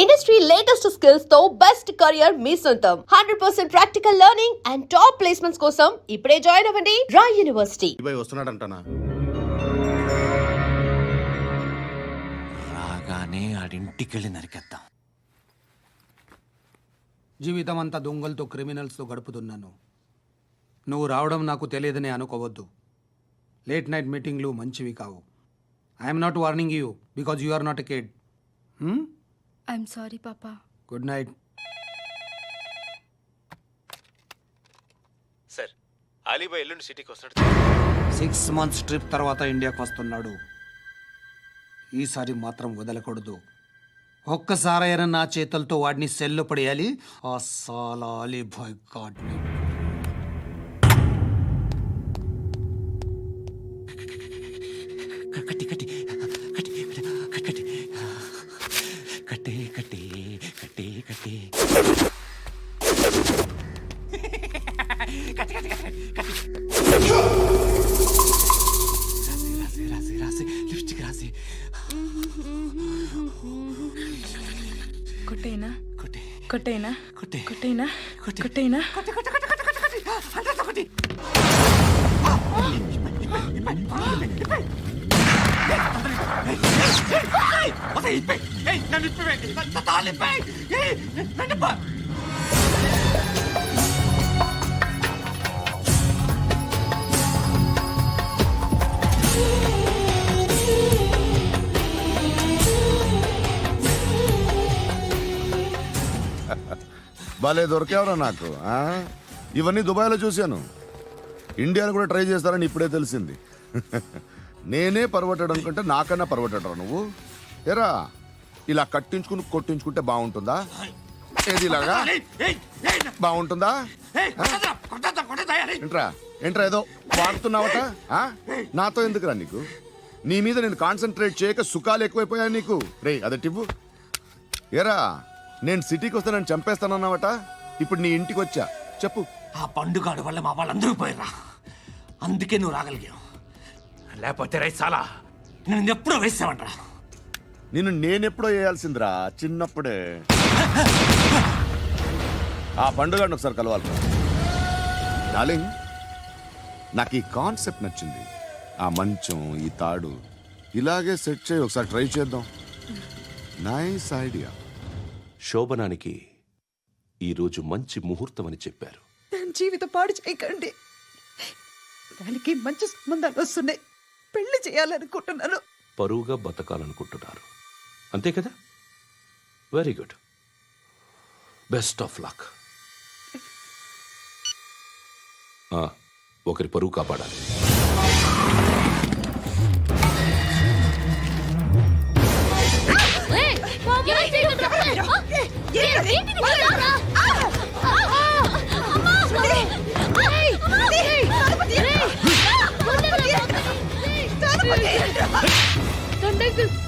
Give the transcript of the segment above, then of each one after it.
Industry latest skills తో best career మీ సొంతం 100% practical learning and top placements కోసం ఇప్పుడే జాయిన్ అవ్వండి రాయ్ యూనివర్సిటీ. వస్తున్నాడంటనా రాగానే ఆడింటికెళ్ళి నరికేద్దాం. జీవితం అంతా దొంగలతో క్రిమినల్స్తో గడుపుతున్నాను. నువ్వు రావడం నాకు తెలియదని అనుకోవద్దు. లేట్ నైట్ మీటింగ్లు మంచివి కావు. I'm not warning you because you are not a kid. I'm sorry పాపా. Good night. సార్, అలీబాయ్ ఎల్లుండి సిటీకి వస్తాడు. 6 months ట్రిప్ తర్వాత ఇండియాకి వస్తున్నాడు. ఈసారి మాత్రం వదలకూడదు. ఒక్కసారైనా నా చేతులతో వాడిని సెల్లు పడేయాలి. ఆ సాలా అలీబాయ్ గాడ్ని. కట్టి కట్టి కట్టి కట్టి కట్టి కట్టి కట్టి కట్టి రాసి రాసి లిప్స్టిక్ రాసి కొట్టేనా కొట్టి కొట్టేనా కొట్టి కొట్టేనా కొట్టి కొట్టేనా కొట్టి కొట్టి కొట్టి కొట్టి కొట్టి అంతా కొట్టి భలే దొరికేవరా నాకు. ఇవన్నీ దుబాయ్లో చూశాను. ఇండియాలో కూడా ట్రై చేస్తారని ఇప్పుడే తెలిసింది. నేనే పర్వటడం కంటే నాకన్నా పర్వటరా నువ్వు. ఎరా ఇలా కట్టించుకుని కొట్టించుకుంటే బాగుంటుందా? ఏది ఇలాగా బాగుంటుందా? ఏంట్రా ఏంట్రా ఏదో వాడుతున్నావట. నాతో ఎందుకురా నీకు? నీ మీద నేను కాన్సన్ట్రేట్ చేయక సుఖాలు ఎక్కువైపోయా నీకు. రే అదటివ్వు. ఎరా నేను సిటీకి వస్తే నన్ను చంపేస్తానన్నావట. ఇప్పుడు నీ ఇంటికి వచ్చా. చెప్పు. ఆ పండుగాడు వల్ల మా వాళ్ళందరూ పోయిర్రా. అందుకే నువ్వు రాగలిగావు. లేకపోతే రైసాలా నేను ఎప్పుడో వేసామంటరా. నిన్ను నేనెప్పుడో వేయాల్సిందిరా చిన్నప్పుడే. ఆ పండుగను ఒకసారి కలవాలి. డార్లింగ్, నాకు ఈ కాన్సెప్ట్ నచ్చింది. ఆ మంచం, ఈ తాడు ఇలాగే సెట్ చేయి. ఒకసారి ట్రై చేద్దాం. Nice idea. శోభనానికి ఈరోజు మంచి ముహూర్తం అని చెప్పారు. దాని జీవితం పాడు చేయకండి. దానికి మంచి సంబంధాలు వస్తున్నాయి. పెళ్లి చేయాలనుకుంటున్నాను. పరువుగా బతకాలనుకుంటున్నారు అంతే కదా? Very good. Best of luck. ఒకరి పరువు కాపాడాలి.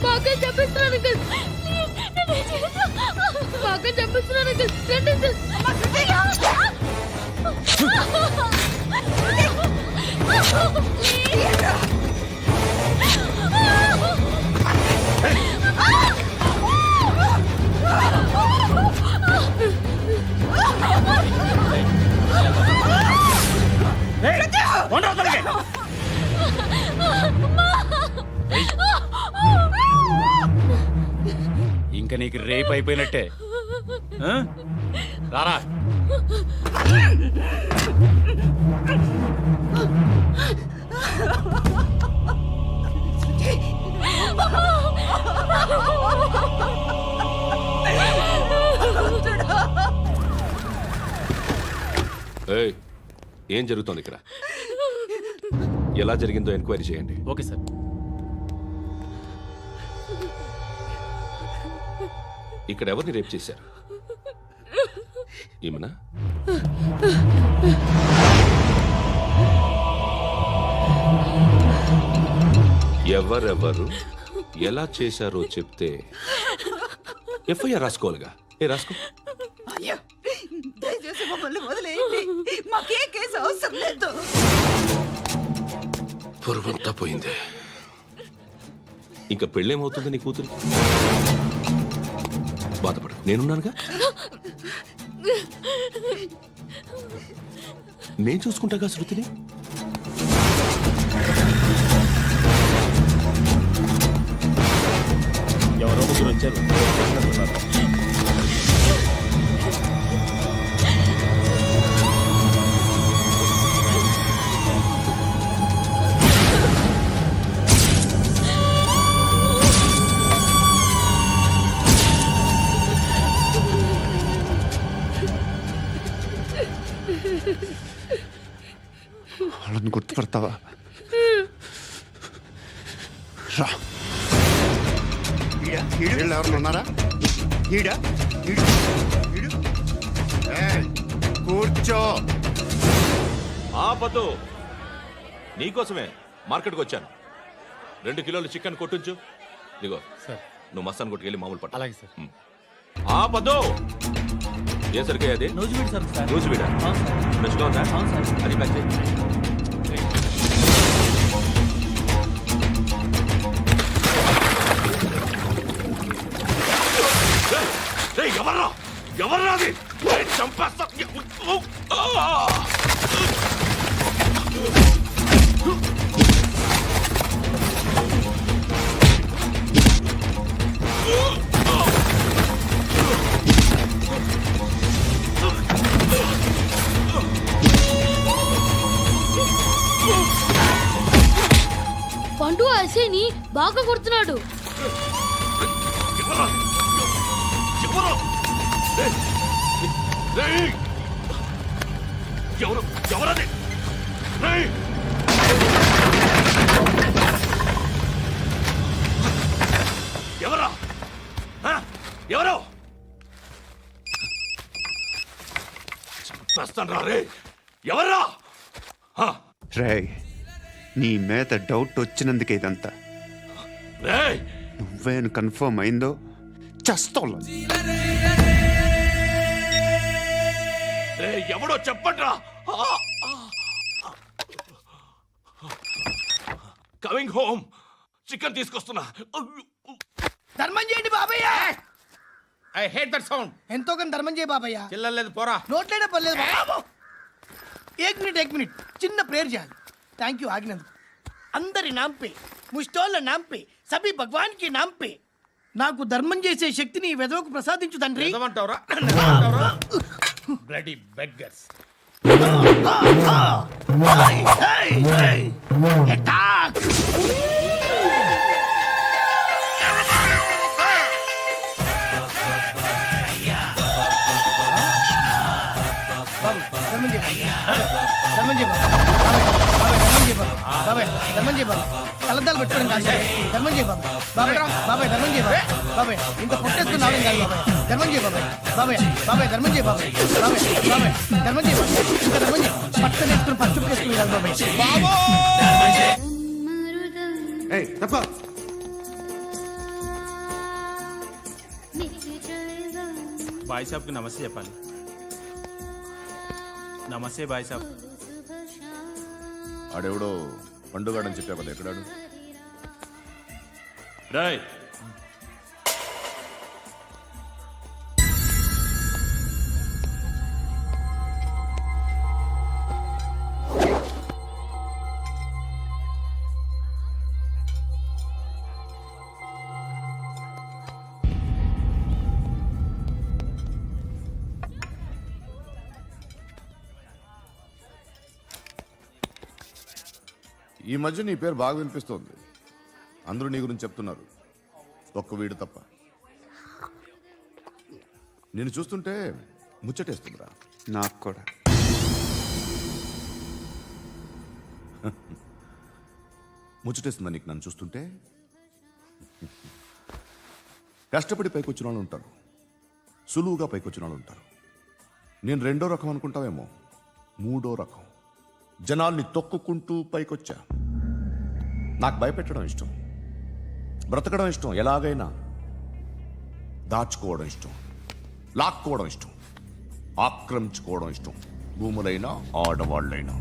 బాగా చెప్పిస్తున్నాను బాగా చెప్పిస్తున్నాను. ఇంకా నీకు రేపు అయిపోయినట్టే. రారా. ఏం జరుగుతోంది ఇక్కడ? ఎలా జరిగిందో ఎంక్వైరీ చేయండి. Okay sir. ఇక్కడ ఎవరిని రేప్ చేశారు? ఈమెనా? ఎవరెవరు ఎలా చేశారో చెప్తే ఎఫ్ఐఆర్ రాసుకోవాలిగా. రాసుకో. దయచేసి మమ్మల్ని వదిలేయండి. మాకే కేసు అవసరం లేదు. పొరువంతా పోయింది. ఇంకా పెళ్ళేమవుతుంది నీ కూతురు? బాధపడు, నేనున్నానుగా. నేను చూసుకుంటాగా శృతిని. ఎవరో ముగ్గురు వచ్చారు. వాళ్ళని గుర్తుపడతావా? రా. వీళ్ళు ఎవరు ఉన్నారా? కూర్చో. ఆపదు, నీకోసమే మార్కెట్కి వచ్చాను. 2 కిలోలు చికెన్ కొట్టుంచు. ఇదిగో సార్. నువ్వు మస్తాన్ కొట్టుకెళ్ళి మామూలు పట్టు. అలాగే సార్. ఆపదు. ఏ సరికే అది? నూజివీడు సార్. నూజివీడా? ఫ్రెష్గా ఉందా? అది ప్యాక్ చేయి. ఎవర్రా అది? చంపేస్తా. పండు అసేని బాగా కొడుతున్నాడు. ఎవరది? ఎవరా? ఎవరు? చంపేస్తాను రా రే. ఎవర్రా? రే, నీ మీద డౌట్ వచ్చినందుకే ఇదంతా. రేయ్, నువ్వేను కన్ఫర్మ్ అయిందో చస్తావు. ఎవడో చెప్పట్రా. Coming home. చికెన్ తీసుకొస్తున్నా. ధర్మం చేయండి బాబయ్య. I hate that sound. ఎంతో కొంత ధర్మం చేయ బాబయ్య. చిల్లలేదు పోరా. నోట్లేనే పర్లేదు బాబు. ఏక్ మినిట్ చిన్న ప్రేయర్ చేయాలి. థ్యాంక్ యూ ఆగినందుకు. అందరి నాంపే, ముష్టోళ్ళ నాంపే, సభీ భగవాన్ కి నాంపే నాకు ధర్మం చేసే శక్తిని ఈ వెధవకు ప్రసాదించు తండ్రి. Bloody beggars. అటాక్. బాబు ధర్మం చేయ. ధర్మం చేయ బాబాయ్. ధర్మం చేయ బాబు. కలద్దాలు పెట్టుకోవడం కాదు. ధర్మం చేయ బాబు. బాబాయ్ ధర్మం చేయ బాబాయ్. ఇంత పొట్టేసుకుని రావడం కాదు బాబాయ్. ధర్మం చేయ బాబాయ్. ధర్మం చేయ బాబాయ్. ధర్మం చేయ బాబాయ్. ఇంకా ధర్మం చేయ. పచ్చని వేసుకుని పచ్చుపు వేసుకుని కాదు బాబాయ్. బాయ్ సాబ్కి నమస్తే చెప్పాలి. నమస్తే బాయ్ సాబ్. ఆడెవడో పండుగాడని చెప్పా కదా, ఎక్కడాడు? రేయ్, ఈ మధ్య నీ పేరు బాగా వినిపిస్తోంది. అందరూ నీ గురించి చెప్తున్నారు, ఒక్క వీడు తప్ప. నేను చూస్తుంటే ముచ్చటేస్తుందిరా. నాకు కూడా. ముచ్చటేస్తుందా నీకు నన్ను చూస్తుంటే? కష్టపడి పైకొచ్చిన వాళ్ళు ఉంటారు, సులువుగా పైకొచ్చిన వాళ్ళు ఉంటారు. నేను 2వ రకం అనుకుంటావేమో, 3వ రకం. జనాల్ని తొక్కుకుంటూ పైకొచ్చా. నాకు భయపెట్టడం ఇష్టం, బ్రతకడం ఇష్టం, ఎలాగైనా దాచుకోవడం ఇష్టం, లాక్కోవడం ఇష్టం, ఆక్రమించుకోవడం ఇష్టం. భూములైనా ఆడవాళ్ళైనా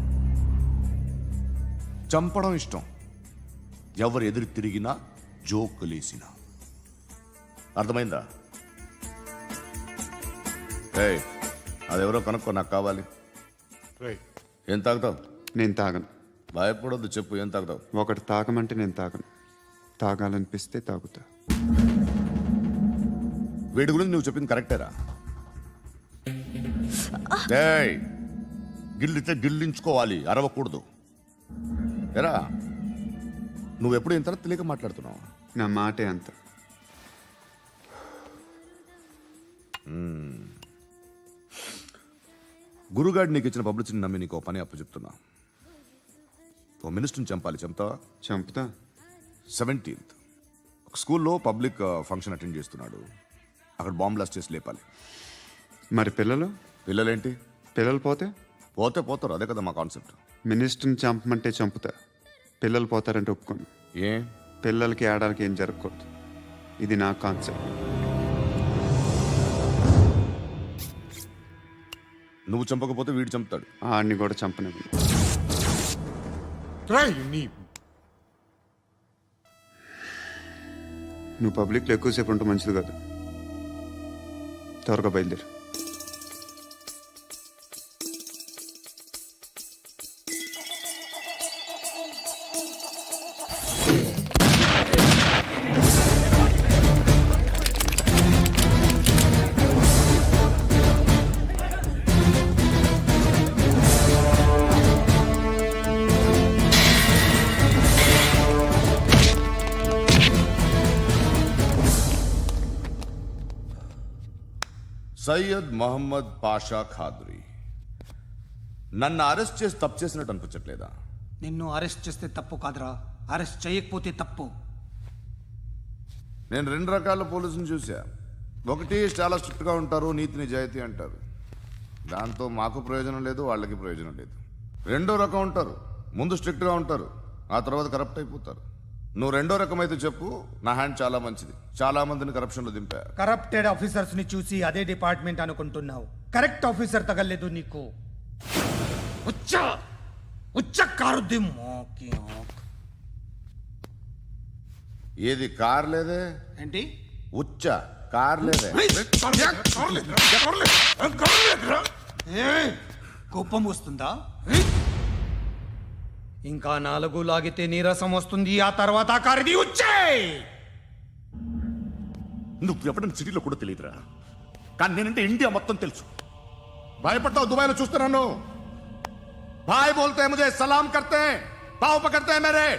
చంపడం ఇష్టం, ఎవరు ఎదురు తిరిగినా జోకులేసినా. అర్థమైందా? ఏయ్ అదెవరో కనుక్కో, నాకు కావాలి. ఏం తాగుతావు? నేను తాగను. భయపడొద్దు, చెప్పు ఏం తాగుతావు? ఒకటి తాగమంటే నేను తాగను. తాగాలనిపిస్తే తాగుతా. వీడి గురించి నువ్వు చెప్పింది కరెక్టేరా? ఏయ్ గిల్లితే గిల్లించుకోవాలి, అరవకూడదు. ఎరా నువ్వెప్పుడు ఇంత తెలియక మాట్లాడుతున్నావు? నా మాటే అంత. గురుగాడు నీకు ఇచ్చిన పబ్లిసిటీని నమ్మి నీకు ఓ పని అప్పు చెప్తున్నా. ఓ మినిస్టర్ని చంపాలి, చంపుతావా? చంపుతా. 17th ఒక స్కూల్లో పబ్లిక్ ఫంక్షన్ అటెండ్ చేస్తున్నాడు. అక్కడ బాంబ్ బ్లాస్ట్ చేసి లేపాలి. మరి పిల్లలు? పిల్లలేంటి? పిల్లలు పోతే పోతే పోతారు, అదే కదా మా కాన్సెప్ట్. మినిస్టర్ని చంపమంటే చంపుతా. పిల్లలు పోతారంటే ఒప్పుకోను. ఏ పిల్లలకి ఆడాలకి ఏం జరగకూడదు. ఇది నా కాన్సెప్ట్. నువ్వు చంపకపోతే వీడు చంపుతాడు. ఆడిని కూడా చంపనివ్వను. నువ్వు పబ్లిక్లో ఎక్కువసేపు ఉంటే మంచిది కాదు. త్వరగా బయలుదేరు. సయ్యద్ మహమ్మద్ పాషా ఖాద్రీ. నన్ను అరెస్ట్ చేసి తప్పు చేసినట్టు అనిపించట్లేదా? నిన్ను అరెస్ట్ చేస్తే తప్పు కాదురా, అరెస్ట్ చేయకపోతే తప్పు. నేను 2 రకాల పోలీసుని చూసా. ఒకటి చాలా స్ట్రిక్ట్గా ఉంటారు, నీతి నిజాయితీ అంటారు. దాంతో మాకు ప్రయోజనం లేదు, వాళ్ళకి ప్రయోజనం లేదు. రెండో రకం ఉంటారు, ముందు స్ట్రిక్ట్గా ఉంటారు, ఆ తర్వాత కరప్ట్ అయిపోతారు. నువ్వు రెండో రకం అయితే చెప్పు, నా హ్యాండ్ చాలా మంచిది. చాలా మందిని కరప్షన్లో దింపా. కరప్టెడ్ ఆఫీసర్స్ ని చూసి అదే డిపార్ట్మెంట్ అనుకుంటున్నావు. కరెక్ట్ ఆఫీసర్ తగలేదు నీకు. ఏది కార్ లేదే? ఏంటి? ఉచ్చ కార్ లేదే? కోపం వస్తుందా? ఇంకా 4 లాగితే నీరసం వస్తుంది. ఆ తర్వాత కారిది వచ్చేయ్. నువ్వు ఎప్పుడైనా సిటీలో కూడా తెలియదురా, కానీ నేనంటే ఇండియా మొత్తం తెలుసు. భయపడతావు? దుబాయ్లో చూస్తున్నాను. భాయ్ బోల్తే ముజే సలాం కర్తే పావు పకర్తే మేరే.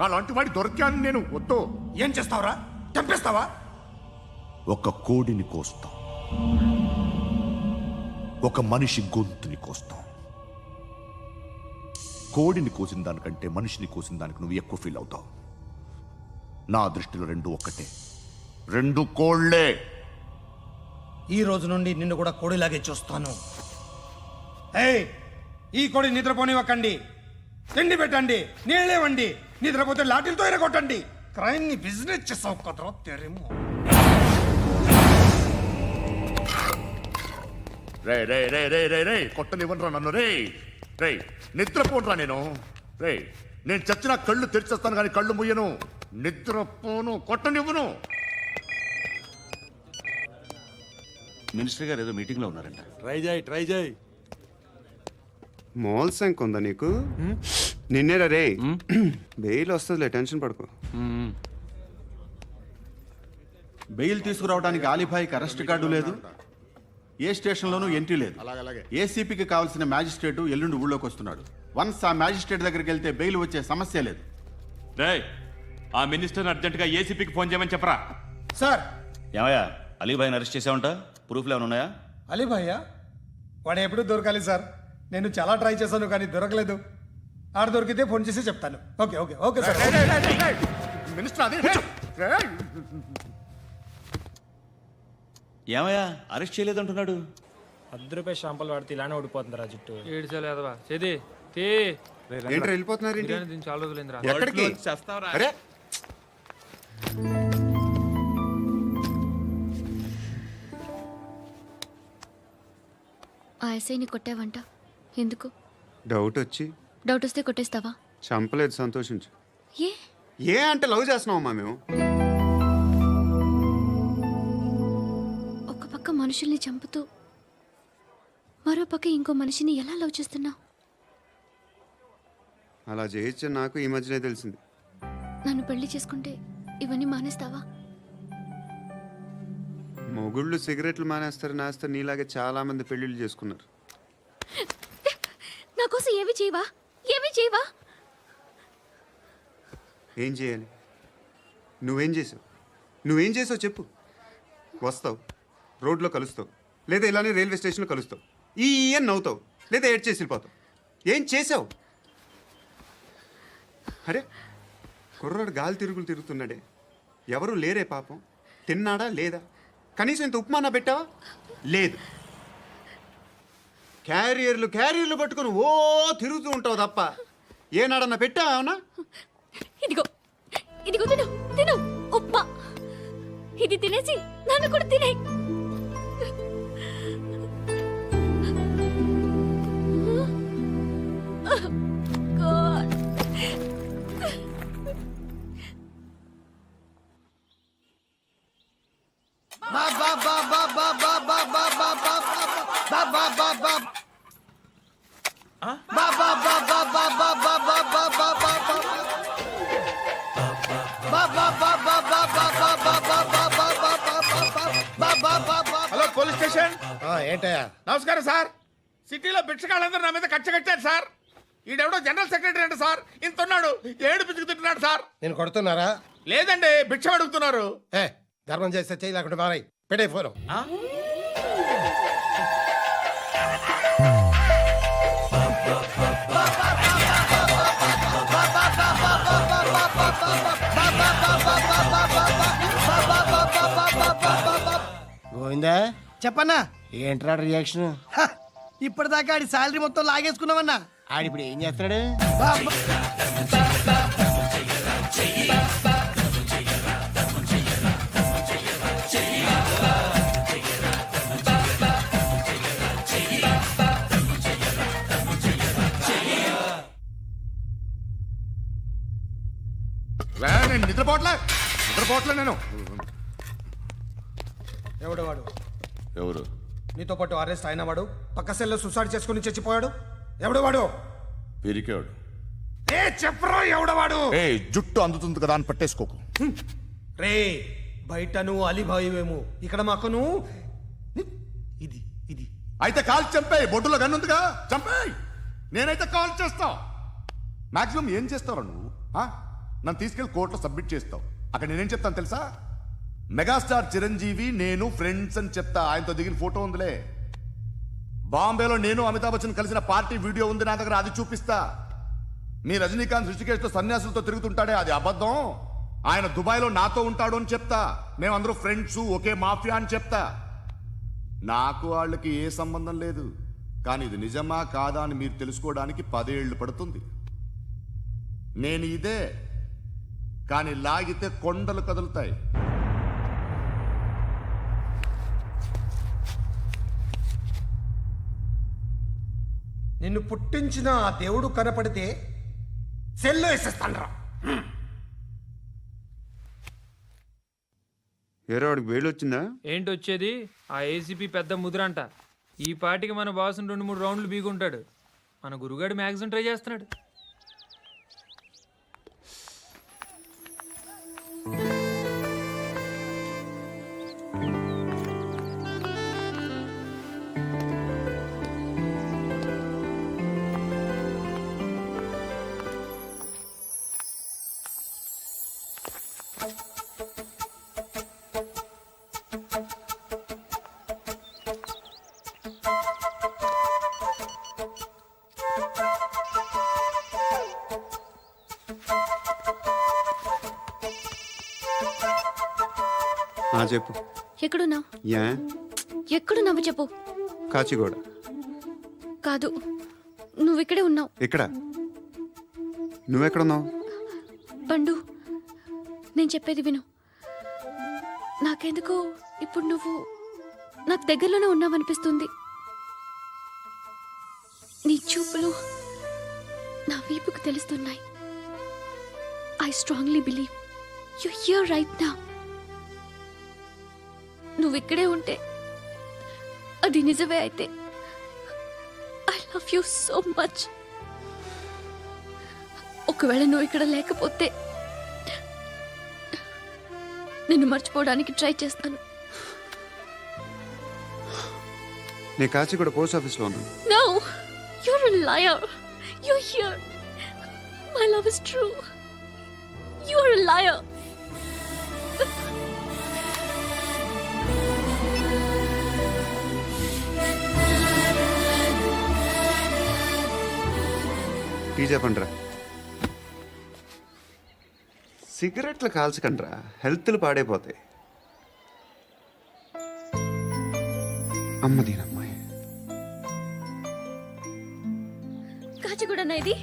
అలాంటి వాడి దొరికాను నేను. వద్దు. ఏం చేస్తావురా? చంపేస్తావా? ఒక కోడిని కోస్తాం, ఒక మనిషి గొంతుని కోస్తాం. కోడిని కోసిన దానికంటే మనిషిని కోసిన దానికి నువ్వు ఎక్కువ ఫీల్ అవుతావు. నా దృష్టిలో 2 ఒక్కటే, 2 కోళ్లే. ఈ రోజు నుండి నిన్ను కూడా కోడిలాగే చూస్తాను. ఏయ్, ఈ కోడి నిద్రపోనివ్వకండి. తిండి పెట్టండి, నీళ్ళేవండి. నిద్రపోతే లాఠీలతో ఎరగొట్టండి. క్రైమ్ ని బిజినెస్ చేసావు కదరా తెరేమో. రే రే రే రే రే రే కొట్టనివ్వనరా నన్ను. రే రే నిద్రపోనరా నేను. రే నేను చచ్చిన కళ్ళు తెరిచేస్తాను కానీ కళ్ళు ముయ్యను. నిద్రపోను, కొట్టనివ్వను. మినిస్టర్ గారు ఏదో మీటింగ్లో ఉన్నారంట. ట్రై చేయి. మోల్ సంక్ ఉందా నీకు? నిన్నేరా రే. బెయిల్ వస్తుందిలే, టెన్షన్ పడుకో. బెయిల్ తీసుకురావడానికి ఆలిభాయికి అరెస్ట్ కార్డు లేదు, ఏ స్టేషన్లోనూ ఎంట్రీ లేదు. ఏసీపీకి కావాల్సిన మ్యాజిస్ట్రేటు ఎల్లుండి ఊళ్ళోకి వస్తున్నాడు. వన్స్ ఆ మ్యాజిస్ట్రేట్ దగ్గరికి వెళ్తే బెయిల్ వచ్చే సమస్య లేదు. రేయ్, ఆ మినిస్టర్ అర్జెంటుగా ఏసీపీకి ఫోన్ చేయమని చెప్పరా. సార్. ఏమయ్యా, అలీభాయిని అరెస్ట్ చేసావంట? ప్రూఫ్లు ఏమైనా ఉన్నాయా? అలీ భయ్యా, వాడు ఎప్పుడు దొరకాలి సార్. నేను చాలా ట్రై చేశాను కానీ దొరకలేదు. ఆడ దొరికితే ఫోన్ చేసి చెప్తాను. Okay okay okay sir. Minister అదే. ఏమయ్యా, అరెస్ట్ చేయలేదంటున్నాడు? ₹10 షాంపులు వాడితే ఇలానే ఓడిపోతుందిరా జుట్టు. ఏంట్రా వెళ్ళిపోతున్నారు ఏంటి? చాలా రోజులైందిరా. ఎక్కడికి? అరే ఆ ఎస్ఐని కొట్టావంట, ఎందుకు? డౌట్ వచ్చి. డౌట్ వస్తే కొట్టేస్తావా? చంపలేదు, సంతోషించు. ఏ ఏ అంటే లవ్ చేస్తున్నామమ్మా మేము. ఒక పక్క మనుషుల్ని చంపుతూ మరో పక్క ఇంకో మనిషిని ఎలా లవ్ చేస్తున్నావు? అలా చేయొచ్చని నాకు ఈ మధ్యనే తెలిసింది. నన్ను పెళ్లి చేసుకుంటే ఇవన్నీ మానేస్తావా? మొగుళ్ళు సిగరెట్లు మానేస్తారు నాస్తారు నీలాగే చాలా మంది పెళ్ళిళ్ళు చేసుకున్నారు. నా కోసం ఏమి చేయవా? ఏమి చేయవా? ఏం చేయాలి? నువ్వేం చేసావు? నువ్వేం చేసావు చెప్పు. వస్తావు, రోడ్లో కలుస్తావు, లేదా ఇలానే రైల్వే స్టేషన్లో కలుస్తావు, ఈ అని నవ్వుతావు, లేదా ఏడ్ చేసి వెళ్ళిపోతావు. ఏం చేసావు? అరే కుర్రాడు గాలి తిరుగుతున్నాడే, ఎవరు లేరే పాపం. తిన్నాడా లేదా? కనీసం ఇంత ఉప్మానా పెట్టావా? లేదు. క్యారియర్లు పట్టుకొని ఓ తిరుగుతూ ఉంటావు తప్ప ఏనాడన్నా పెట్టావా? అవునా? ఇదిగో ఇదిగో తిను తిను ఉప్మా. ఇది తినేసి నన్ను కూడా తినే. Hello police station. ఏంటయ్యా? నమస్కారం సార్. సిటీలో భిక్షగాళ్ళందరూ నా మీద కక్ష కట్టారు సార్. ఈడెవడో జనరల్ సెక్రటరీ అంట సార్. ఇంత ఉన్నాడు, ఏడు పిచ్చుకు తింటున్నాడు సార్. నేను కొడుతున్నారా? లేదండి, భిక్ష అడుగుతున్నారు. ధర్మం చేస్తే చేయి, లేకుంటే మారాయి. పెట్టే ఫోను. గోవిందా, చెప్పన్నా. ఏంట్రా రియాక్షన్? ఇప్పటిదాకా ఆడి శాలరీ మొత్తం లాగేసుకున్నావన్నా. ఆడిప్పుడు ఏం చేస్తున్నాడు? నేను నిద్రపోవట్లే నేను. ఎవడు వాడు? ఎవరు? నీతో పాటు అరెస్ట్ అయిన వాడు, పక్క సెల్లో సూసైడ్ చేసుకుని చచ్చిపోయాడు. ఎవడు వాడు? పిరికాడు. చెప్పరా ఎవడవాడు? జుట్టు అందుతుంది కదా అని పట్టేసుకోకు. రే బయట నువ్వు అలీబాయివేమో, ఇక్కడ మాకు నువ్వు ఇది ఇది. అయితే కాల్ చంపేయి. బొడ్డులో గన్నుందిగా, చంపేయి. నేనైతే కాల్ చేస్తా. మాక్సిమం ఏం చేస్తావు నువ్వు? నన్ను తీసుకెళ్లి కోర్టులో సబ్మిట్ చేస్తావు. అక్కడ నేనేం చెప్తాను తెలుసా? మెగాస్టార్ చిరంజీవి నేను ఫ్రెండ్స్ అని చెప్తా. ఆయనతో దిగిన ఫోటో ఉందిలే. బాంబేలో నేను అమితాబ్ బచ్చన్ కలిసిన పార్టీ వీడియో ఉంది నా దగ్గర, అది చూపిస్తా. మీ రజనీకాంత్ ఋషికేష్తో సన్యాసులతో తిరుగుతుంటాడే, అది అబద్ధం. ఆయన దుబాయ్లో నాతో ఉంటాడు అని చెప్తా. మేమందరూ ఫ్రెండ్స్, ఒకే మాఫియా అని చెప్తా. నాకు వాళ్ళకి ఏ సంబంధం లేదు. కానీ ఇది నిజమా కాదా అని మీరు తెలుసుకోవడానికి 10 ఏళ్ళు పడుతుంది. నేను ఇదే, కానీ లాగితే కొండలు కదులుతాయి. నిన్ను పుట్టించిన ఆ దేవుడు కనపడితే సెల్లో వేసేస్తాను. ఏరోడికి వేలు వచ్చిందా? ఏంటి వచ్చేది? ఆ ఏసీపీ పెద్ద ముద్రంట. ఈ పాటికి మన బాసును 2-3 రౌండ్లు బీగుంటాడు. మన గురుగాడు మ్యాగజైన్ ట్రై చేస్తున్నాడు. చెప్పు. ఎక్కడున్నావు? యా ఎక్కడున్నావు చెప్పు. కాచిగూడ. కాదు, నువ్వు ఇక్కడే ఉన్నావు. ఇక్కడ నువ్వెక్కడున్నావు? పండు, నేను చెప్పేది విను. నాకెందుకు ఇప్పుడు నువ్వు నాకు దగ్గరలోనే ఉన్నావనిపిస్తుంది. నీ చూపులు నా వీపుకు తెలుస్తున్నాయి. I strongly believe you here right now. నువ్వు ఇక్కడే ఉంటే అది నిజమే అయితే లవ్ యూ సో మచ్. ఒకవేళ నువ్వు ఇక్కడ లేకపోతే నిన్ను మర్చిపోవడానికి ట్రై చేస్తాను. నేను కాచిగూడ పోస్ట్ ఆఫీస్లో ఉన్నాను. No, you're a liar. You're here. My love is true. You're a liar. Tea చెప్పండిరా. సిగరెట్లు కాల్చకండ్రా, హెల్త్లు పాడైపోతాయి. అమ్మ దీనమ్మాయి. కాచిగూడనా ఇది?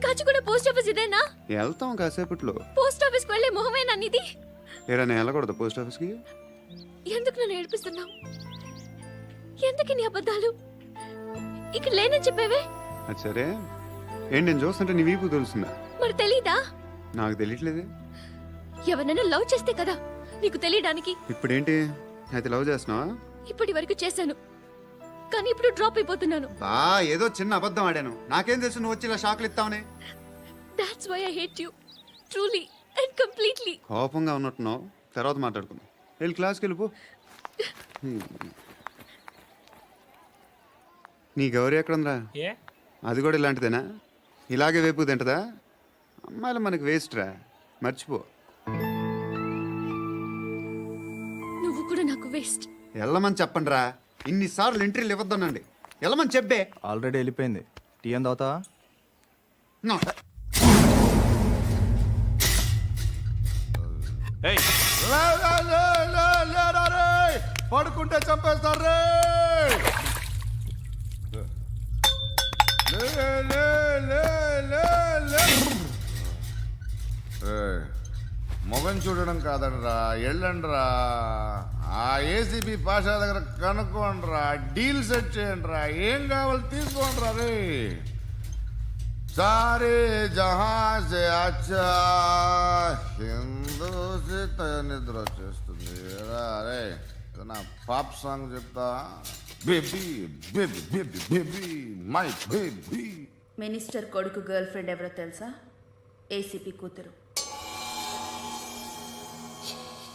కాచిగూడ పోస్ట్ ఆఫీస్ ఇదేనా? వెళ్తాం కాసేపట్లో. పోస్ట్ ఆఫీస్కి వెళ్ళే మొహమేనా ఇది? ఏరా నేను వెళ్ళకూడదు పోస్ట్ ఆఫీస్కి? ఎందుకు నన్ను ఏడిపిస్తున్నావు? ఎందుకు నీ అబద్ధాలు? ఇక్కడ లేనని చెప్పేవే. అది సరే, ఏంటి నేను చూస్తుంటే నీ వీపు తెలుస్తుందా? మరి తెలీదా? నాకు తెలియట్లేదే. ఎవరైనా లవ్ చేస్తే కదా నీకు తెలియడానికి. ఇప్పుడేంటి అయితే లవ్ చేస్తున్నావా? ఇప్పటి వరకు చేశాను, కానీ ఇప్పుడు డ్రాప్ అయిపోతున్నాను. ఏదో చిన్న అబద్ధం ఆడాను. నాకేం తెలుసు నువ్వు వచ్చి ఇలా షాక్లు ఇస్తావని. That's why I hate you. Truly and completely. కోపంగా ఉన్నట్టున్నావు, తర్వాత మాట్లాడుకుందాం. వెళ్ళి క్లాస్కి వెళ్ళిపో. నీ గౌరీ ఎక్కడుందిరా? అది కూడా ఇలాంటిదేనా? ఇలాగే వేపు తింటదా? అమ్మాయిలు మనకి వేస్ట్ రా, మర్చిపో. నువ్వు కూడా నాకు వేస్ట్. వెళ్ళమని చెప్పండి రా. ఇన్నిసార్లు ఎంట్రీలు ఇవ్వద్దనండి. వెళ్ళమని చెప్పే. ఆల్రెడీ వెళ్ళిపోయింది. టీ ఎంత అవుతా? పడుకుంటే చంపేస్తారు రే. మొగం చూడడం కాదండ్రా, వెళ్ళండ్రా. ఆ ఏసీపీ పాషా దగ్గర కనుక్కోండిరా, డీల్ సెట్ చేయండిరా, ఏం కావాలి తీసుకోండిరా రే. సారే జహా సే అచ్చా హిందూ సే నిద్ర వచ్చేస్తుంది రే. నా పాప్ సాంగ్ చెప్తా. Baby baby baby baby my baby. Minister కొడుకు గర్ల్ ఫ్రెండ్ ఎవరో తెలుసా? ఏసీపీ కూతురు.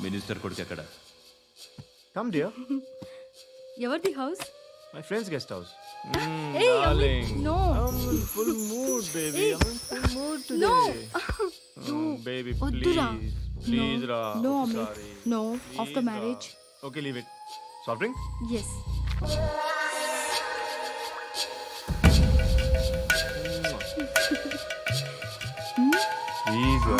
మినిస్టర్ కొడుకు ఎక్కడ? Come dear. ఎవరిది house? My friends guest house. Hey, no. Full mood, baby. I'm in full mood today. No. Baby, Oddura. please. Please, Ra. No, Sorry. No, Please, after Ra. marriage. Okay, leave it. Soft drink? Yes. Please, Ra.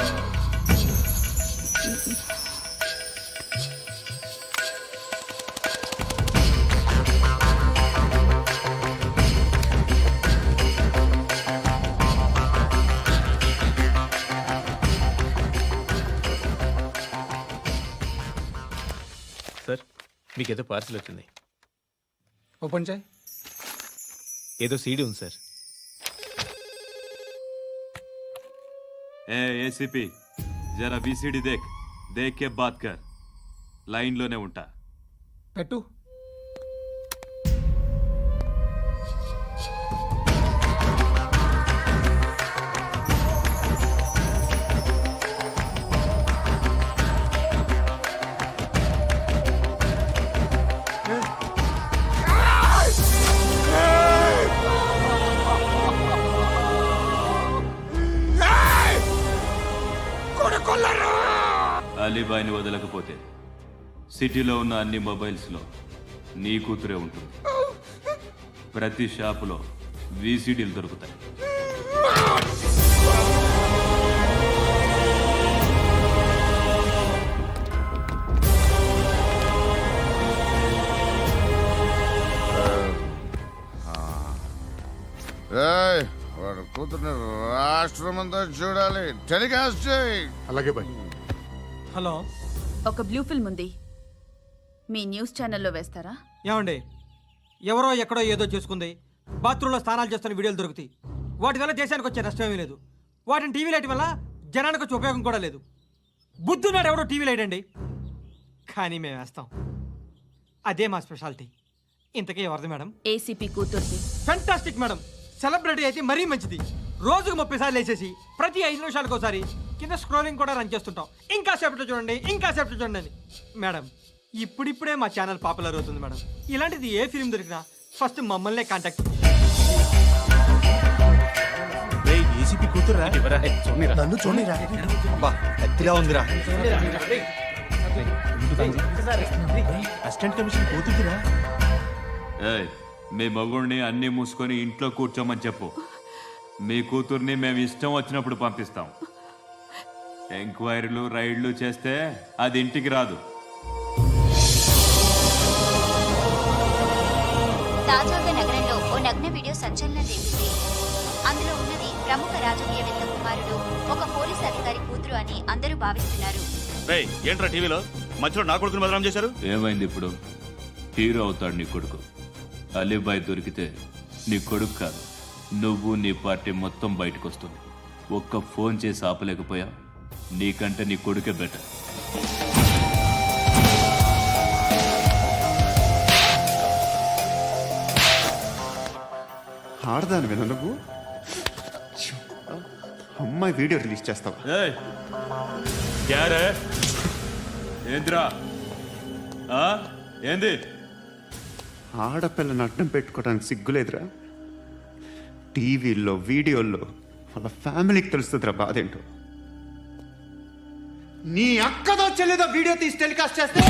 Sir, మీకేదో parcel వచ్చింది. Open చేయి. ఏదో CD ఉంది sir. ఏ ACP, జరా VCD దేక్, దేకే బాత్ కర్. లైన్లోనే ఉంటా. పెట్టు. అలీబాయిని వదలకపోతే సిటీలో ఉన్న అన్ని మొబైల్స్లో నీ కూతురే ఉంటుంది. ప్రతి షాపులో వీసీడీలు దొరుకుతాయి. వాడు కూతుర్ని రాష్ట్రమంతా చూడాలి. టెలికాస్ట్ చేయి. అలాగే బాయ్. హలో, ఒక బ్లూ ఫిల్మ్ ఉంది, మీ న్యూస్ ఛానల్లో వేస్తారా? ఏమండి, ఎవరో ఎక్కడో ఏదో చేసుకుంది, బాత్రూంలో స్నానాలు చేస్తున్న వీడియోలు దొరుకుతాయి. వాటి వల్ల దేశానికి వచ్చే నష్టం ఏమీ లేదు. వాటిని టీవీ లైట్ వల్ల జనానికి వచ్చే ఉపయోగం కూడా లేదు. బుద్ధున్నాడు ఎవడో టీవీ లైట్ అండి, కానీ మేము వేస్తాం. అదే మా స్పెషాలిటీ. ఇంతకీ ఎవరిది మేడం? ఏసీపీ కూతుర్ది. Fantastic madam. సెలబ్రిటీ అయితే మరీ మంచిది. రోజుకు 30 సార్లు వేసేసి ప్రతి 5 నిమిషాలకు ఒకసారి కింద స్క్రోలింగ్ కూడా రన్ చేస్తుంటాం. ఇంకా సేపట్లో చూడండి, ఇంకా సేపట్లో చూడండి అని. మేడం ఇప్పుడిప్పుడే మా ఛానల్ పాపులర్ అవుతుంది మేడం. ఇలాంటిది ఏ ఫిల్మ్ దొరికినా ఫస్ట్ మమ్మల్నే కాంటాక్ట్. ఏసీపీ కూతురా? నన్ను చూడరా అతిలా ఉందిరా. అసిస్టెంట్ కమిషన్ కూతురురా? ఏయ్, మీ మగుడిని అన్నీ మూసుకొని ఇంట్లో కూర్చోమని చెప్పు. మీ కూతుర్ని మేము ఇష్టం వచ్చినప్పుడు పంపిస్తాం. ఎంక్వైరీలు రైడ్లు చేస్తే అది ఇంటికి రాదు. తాజాగా నగరంలో ఓ నగ్న వీడియో సంచలనం రేపింది. అందులో ఉన్నది ప్రముఖ రాజకీయవేత్త కుమారుడు, ఒక పోలీస్ అధికారి కూతురు అని అందరూ భావిస్తున్నారు. ఏంట్రా టీవీలో మధ్యలో నా కొడుకుని బదనాం చేశారు? ఏమైంది ఇప్పుడు? హీరో అవుతాడు నీ కొడుకు. అలీబాయ్ దొరికితే నీ కొడుకు కాదు, నువ్వు నీ పార్టీ మొత్తం బయటకు వస్తుంది. ఒక్క ఫోన్ చేసి ఆపలేకపోయా? నీకంటే నీ కొడుకే బెటర్. ఆడదానివేనా నువ్వు? అమ్మాయి వీడియో రిలీజ్ చేస్తావా? ఏయ్, క్యారే ఏంద్రా? ఏంది? ఆడపిల్లని అడ్డం పెట్టుకోవడానికి సిగ్గులేదురా? టీవీల్లో వీడియోల్లో వాళ్ళ ఫ్యామిలీకి తెలుస్తుందిరా బాధేంటో. నీ అక్కదో చెల్లిదో వీడియో తీసి టెలికాస్ట్ చేస్తే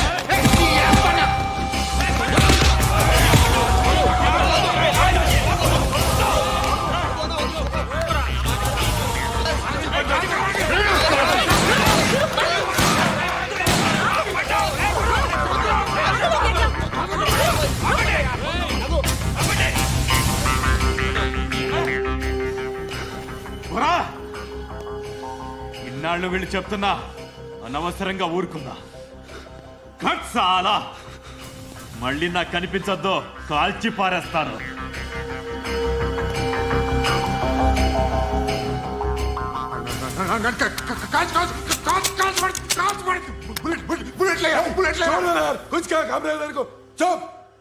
ఇన్నాళ్ళు వీళ్ళు చెప్తున్నా అనవసరంగా ఊరుకుందా. చాలా మళ్ళీ నాకు కనిపించొద్దు, కాల్చి పారేస్తాను. कुछ क्या घबरा को चुप